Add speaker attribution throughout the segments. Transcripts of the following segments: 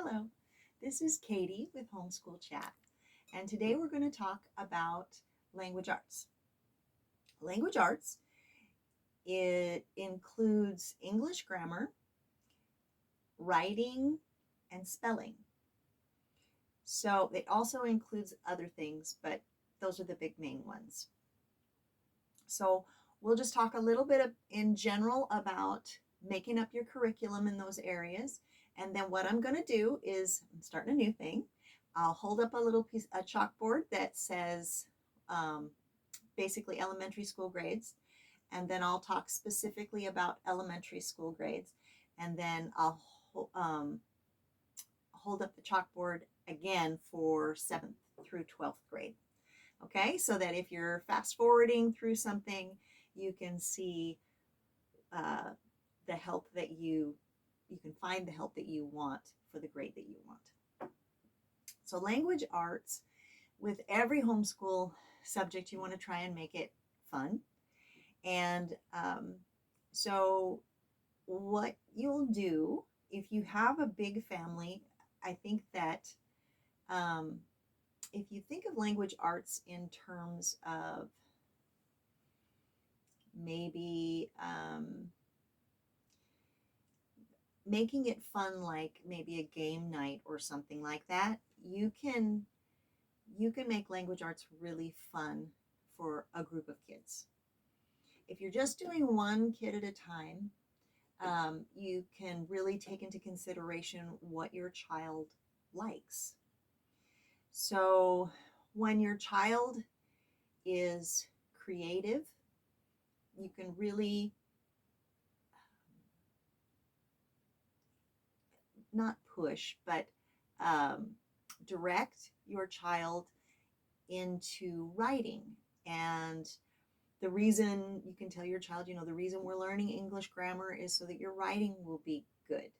Speaker 1: Hello, this is Katie with Homeschool Chat, and today we're going to talk about language arts. Language arts, it includes English grammar, writing, and spelling. So it also includes other things, but those are the big main ones. So we'll just talk a little bit in general about making up your curriculum in those areas. And then what I'm going to do is, I'm starting a new thing. I'll hold up a chalkboard that says basically elementary school grades. And then I'll talk specifically about elementary school grades. And then I'll hold up the chalkboard again for 7th through 12th grade. Okay, so that if you're fast forwarding through something, you can see the help that you can find the help that you want for the grade that you want. So language arts, with every homeschool subject, you want to try and make it fun. And so what you'll do, if you have a big family, I think that if you think of language arts in terms of maybe making it fun, like maybe a game night or something like that, you can make language arts really fun for a group of kids. If you're just doing one kid at a time, you can really take into consideration what your child likes. So when your child is creative, you can really not push, but direct your child into writing. And the reason you can tell your child, the reason we're learning English grammar is so that your writing will be good.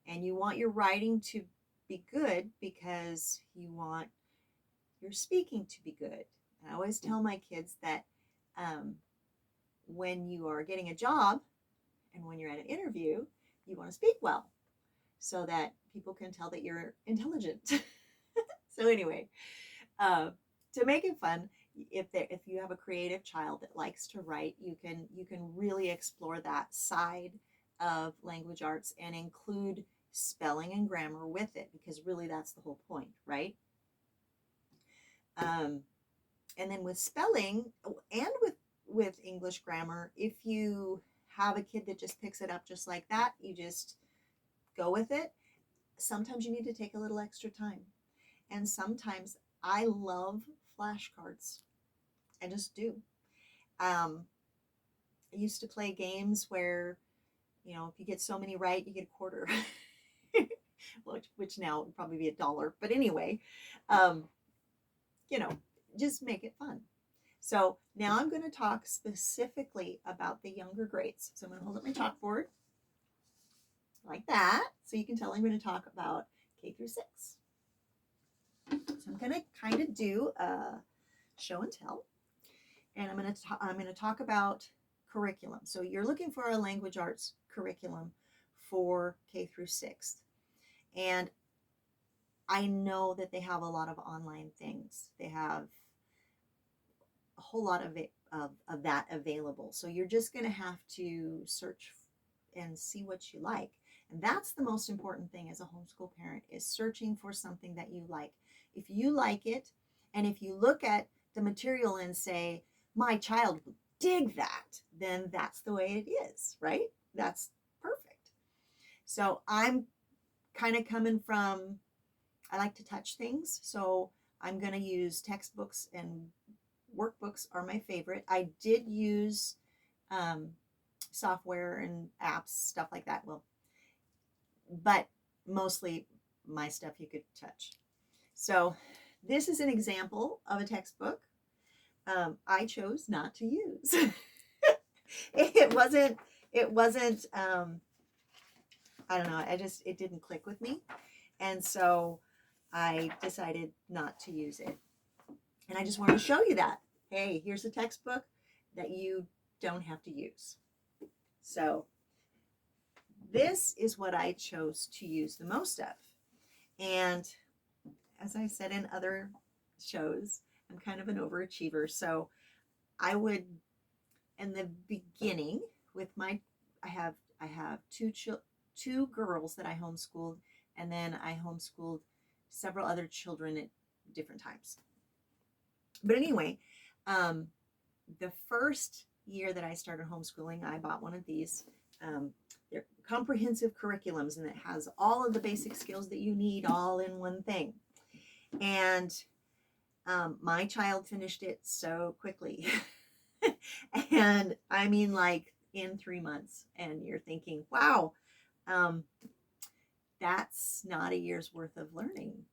Speaker 1: And you want your writing to be good because you want your speaking to be good. And I always tell my kids that when you are getting a job and when you're at an interview, you want to speak well so that people can tell that you're intelligent. So anyway, to make it fun, if you have a creative child that likes to write, you can really explore that side of language arts and include spelling and grammar with it, because really that's the whole point, right? And then with spelling and with English grammar, if you have a kid that just picks it up just like that, you just go with it. Sometimes you need to take a little extra time. And sometimes I love flashcards. I just do. I used to play games where, if you get so many right, you get a quarter, which now would probably be $1. But anyway, just make it fun. So now I'm going to talk specifically about the younger grades. So I'm going to hold up my chalkboard like that, so you can tell I'm going to talk about K through 6. So I'm going to kind of do a show and tell, and I'm going to talk about curriculum. So you're looking for a language arts curriculum for K through 6th, and I know that they have a lot of online things. They have a whole lot of that available. So you're just going to have to search and see what you like. And that's the most important thing as a homeschool parent, is searching for something that you like. If you like it, and if you look at the material and say, my child will dig that, then that's the way it is, right? That's perfect. So I'm kind of coming from, I like to touch things. So I'm going to use textbooks, and workbooks are my favorite. I did use software and apps, stuff like that. But mostly my stuff you could touch. So this is an example of a textbook I chose not to use. It wasn't I don't know, it didn't click with me. And so I decided not to use it. And I just wanted to show you that. Hey, here's a textbook that you don't have to use. So this is what I chose to use the most of. And as I said in other shows, I'm kind of an overachiever. So I would, in the beginning, with my, I have two girls that I homeschooled, and then I homeschooled several other children at different times. But anyway, um, the first year that I started homeschooling, I bought one of these. They're comprehensive curriculums, and it has all of the basic skills that you need all in one thing. And my child finished it so quickly. And I mean, like in 3 months. And you're thinking, wow, um, that's not a year's worth of learning.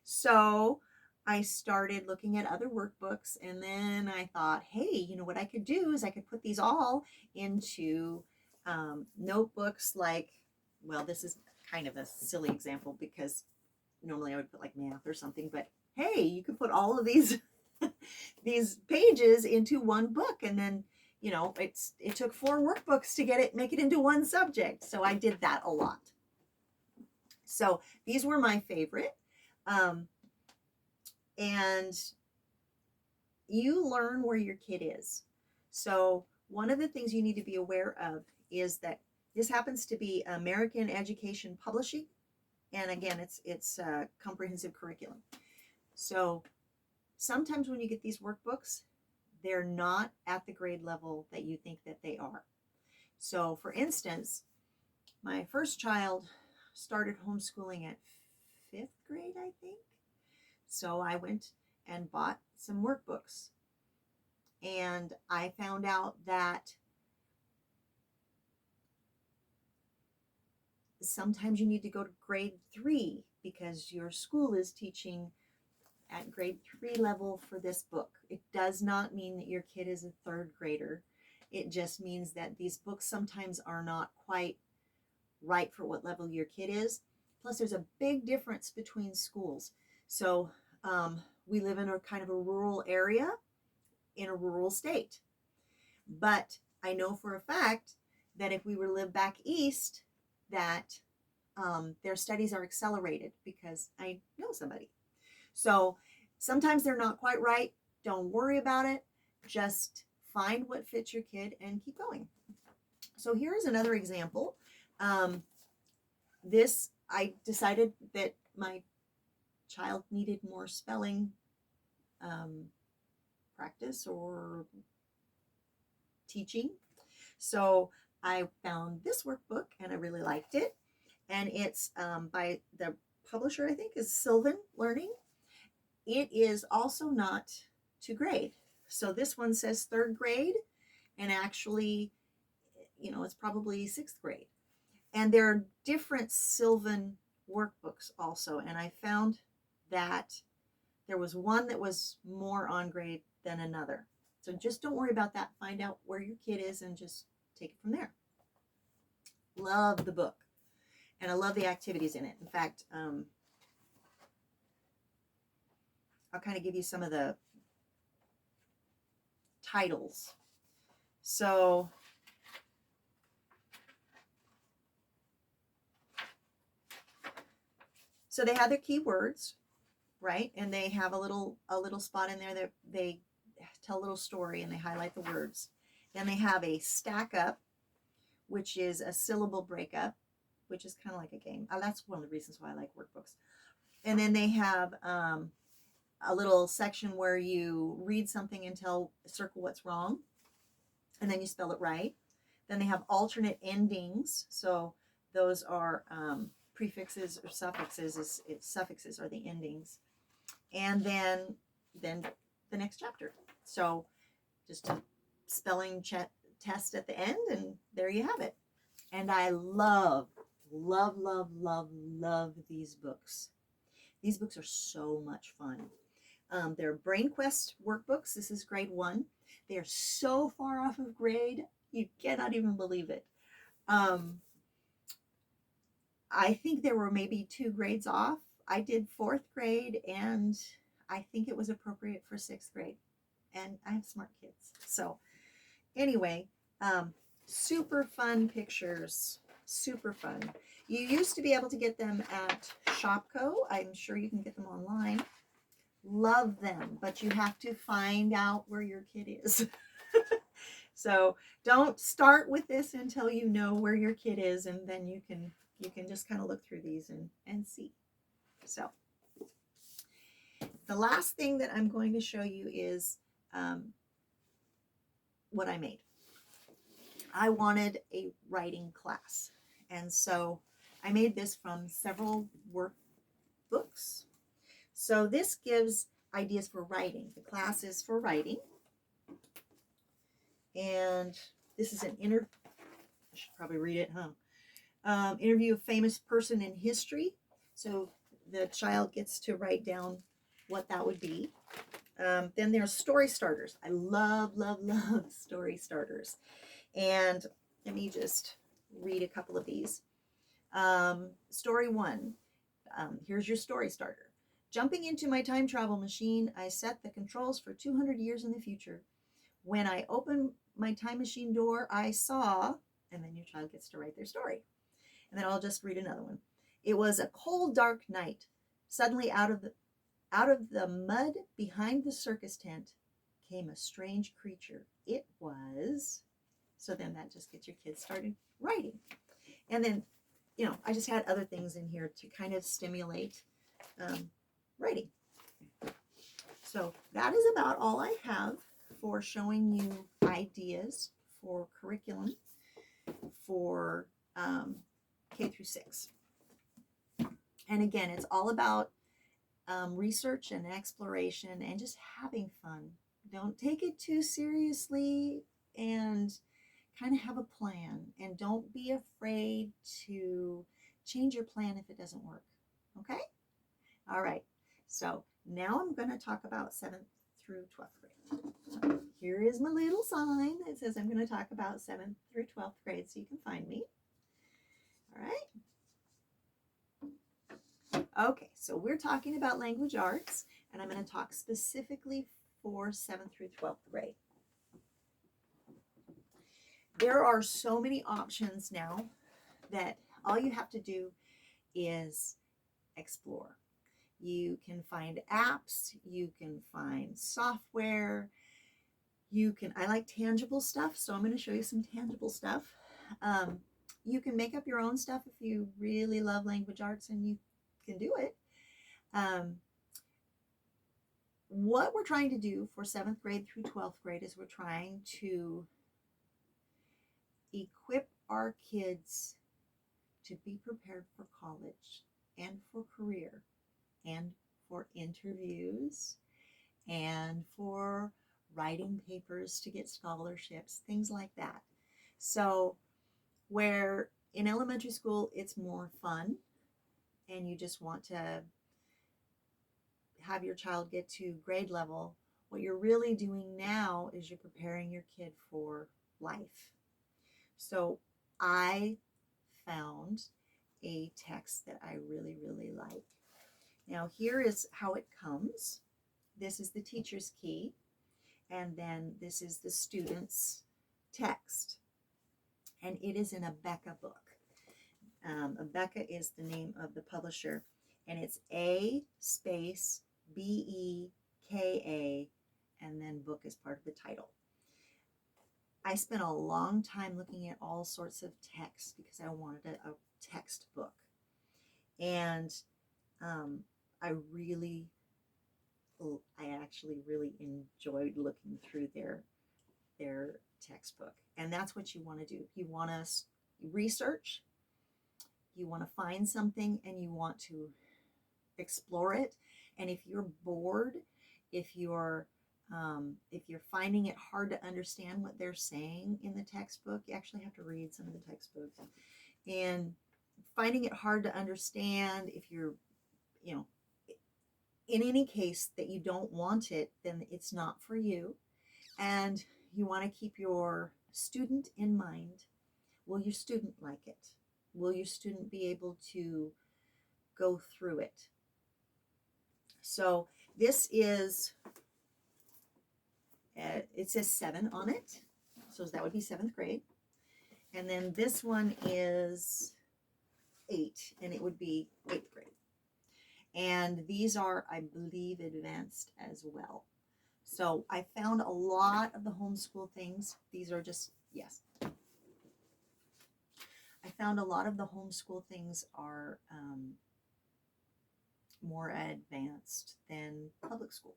Speaker 1: So I started looking at other workbooks, and then I thought, hey, you know what I could do is I could put these all into notebooks like, well, this is kind of a silly example because normally I would put like math or something, but hey, you could put all of these these pages into one book, and then it took 4 workbooks to make it into one subject. So I did that a lot. So these were my favorite. And you learn where your kid is. So one of the things you need to be aware of is that this happens to be American Education Publishing. And again, it's comprehensive curriculum. So sometimes when you get these workbooks, they're not at the grade level that you think that they are. So for instance, my first child started homeschooling at 5th grade, I think. So I went and bought some workbooks. And I found out that sometimes you need to go to grade 3 because your school is teaching at grade 3 level for this book. It does not mean that your kid is a 3rd grader. It just means that these books sometimes are not quite right for what level your kid is. Plus, there's a big difference between schools. So we live in a kind of a rural area in a rural state. But I know for a fact that if we were to live back east, that their studies are accelerated because I know somebody. So sometimes they're not quite right. Don't worry about it. Just find what fits your kid and keep going. So here's another example. This, I decided that my child needed more spelling practice or teaching. So I found this workbook and I really liked it. And it's by the publisher, I think, is Sylvan Learning. It is also not to grade. So this one says 3rd grade, and actually, it's probably 6th grade. And there are different Sylvan workbooks also. And I found that there was one that was more on grade than another. So just don't worry about that. Find out where your kid is and just take it from there. Love the book. And I love the activities in it. In fact, I'll kind of give you some of the titles. So they have their keywords, right? And they have a little spot in there that they tell a little story and they highlight the words. Then they have a stack up, which is a syllable breakup, which is kind of like a game. That's one of the reasons why I like workbooks. And then they have a little section where you read something and circle what's wrong, and then you spell it right. Then they have alternate endings. So those are prefixes or suffixes. Suffixes are the endings. And then the next chapter. So just a spelling test at the end, and there you have it. And I love these books. These books are so much fun. They're Brain Quest workbooks. This is grade 1. They are so far off of grade, you cannot even believe it. I think there were maybe 2 grades off. I did 4th grade, and I think it was appropriate for 6th grade. And I have smart kids. So anyway, super fun pictures. Super fun. You used to be able to get them at Shopko. I'm sure you can get them online. Love them, but you have to find out where your kid is. So don't start with this until you know where your kid is, and then you can just kind of look through these and see. So the last thing that I'm going to show you is what I made. I wanted a writing class, and so I made this from several workbooks. So this gives ideas for writing. The class is for writing, and this is an I should probably read it, huh? Interview a famous person in history. So the child gets to write down what that would be. Then there's story starters. I love, love, love story starters. And let me just read a couple of these. Story one. Here's your story starter. Jumping into my time travel machine, I set the controls for 200 years in the future. When I opened my time machine door, I saw, and then your child gets to write their story. And then I'll just read another one. It was a cold, dark night. Suddenly, out of the mud behind the circus tent came a strange creature. It was. So then that just gets your kids started writing. And then, I just had other things in here to kind of stimulate writing. So that is about all I have for showing you ideas for curriculum for K through 6. And again, it's all about research and exploration and just having fun. Don't take it too seriously, and kind of have a plan. And don't be afraid to change your plan if it doesn't work. Okay? All right. So now I'm going to talk about 7th through 12th grade. So here is my little sign that says I'm going to talk about 7th through 12th grade, so you can find me. All right. Okay, so we're talking about language arts, and I'm going to talk specifically for 7th through 12th grade. There are so many options now that all you have to do is explore. You can find apps, you can find software, I like tangible stuff, so I'm going to show you some tangible stuff. You can make up your own stuff if you really love language arts, and you can do it. What we're trying to do for 7th grade through 12th grade is we're trying to equip our kids to be prepared for college and for career and for interviews and for writing papers to get scholarships, things like that. So where in elementary school it's more fun and you just want to have your child get to grade level, what you're really doing now is you're preparing your kid for life. So I found a text that I really, really like. Now here is how it comes. This is the teacher's key, and then this is the student's text. And it is in a Becca book. Becca is the name of the publisher, and it's A space BEKA, and then book is part of the title. I spent a long time looking at all sorts of texts because I wanted a textbook. And I actually really enjoyed looking through their textbook. And that's what you want to do. You want to research, you want to find something, and you want to explore it. And if you're bored, if you're finding it hard to understand what they're saying in the textbook, you actually have to read some of the textbooks. And finding it hard to understand, if you're, in any case that you don't want it, then it's not for you. And you want to keep your student in mind. Will your student like it? Will your student be able to go through it? So this is, it says 7 on it. So that would be 7th grade. And then this one is 8, and it would be 8th grade. And these are, I believe, advanced as well. So I found a lot of the homeschool things. These are just, yes. I found a lot of the homeschool things are more advanced than public school.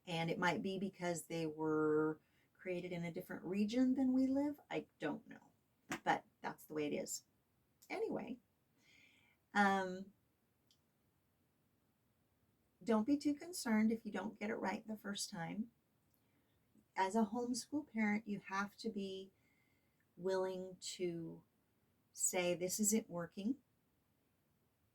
Speaker 1: And it might be because they were created in a different region than we live. I don't know. But that's the way it is. Anyway, don't be too concerned if you don't get it right the first time. As a homeschool parent, you have to be willing to say, this isn't working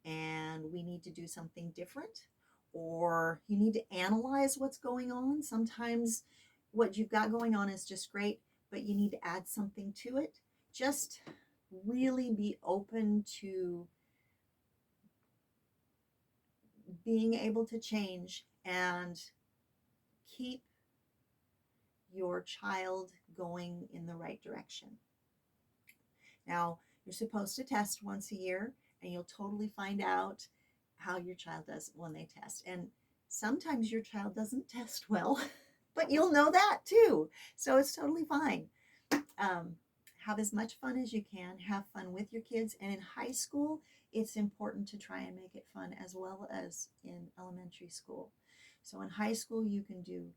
Speaker 1: and we need to do something different, or you need to analyze what's going on. Sometimes what you've got going on is just great, but you need to add something to it. Just really be open to being able to change and keep your child going in the right direction. Now, you're supposed to test once a year, and you'll totally find out how your child does when they test. And sometimes your child doesn't test well, but you'll know that too. So it's totally fine. Have as much fun as you can. Have fun with your kids. And in high school, it's important to try and make it fun as well as in elementary school. So in high school, you can do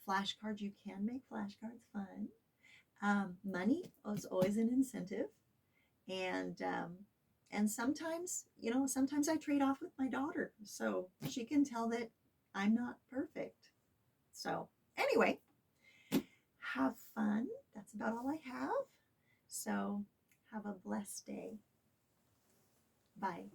Speaker 1: flashcards. You can make flashcards fun. Money is always an incentive. And sometimes, sometimes I trade off with my daughter so she can tell that I'm not perfect. So anyway, have fun. That's about all I have. So have a blessed day. Bye.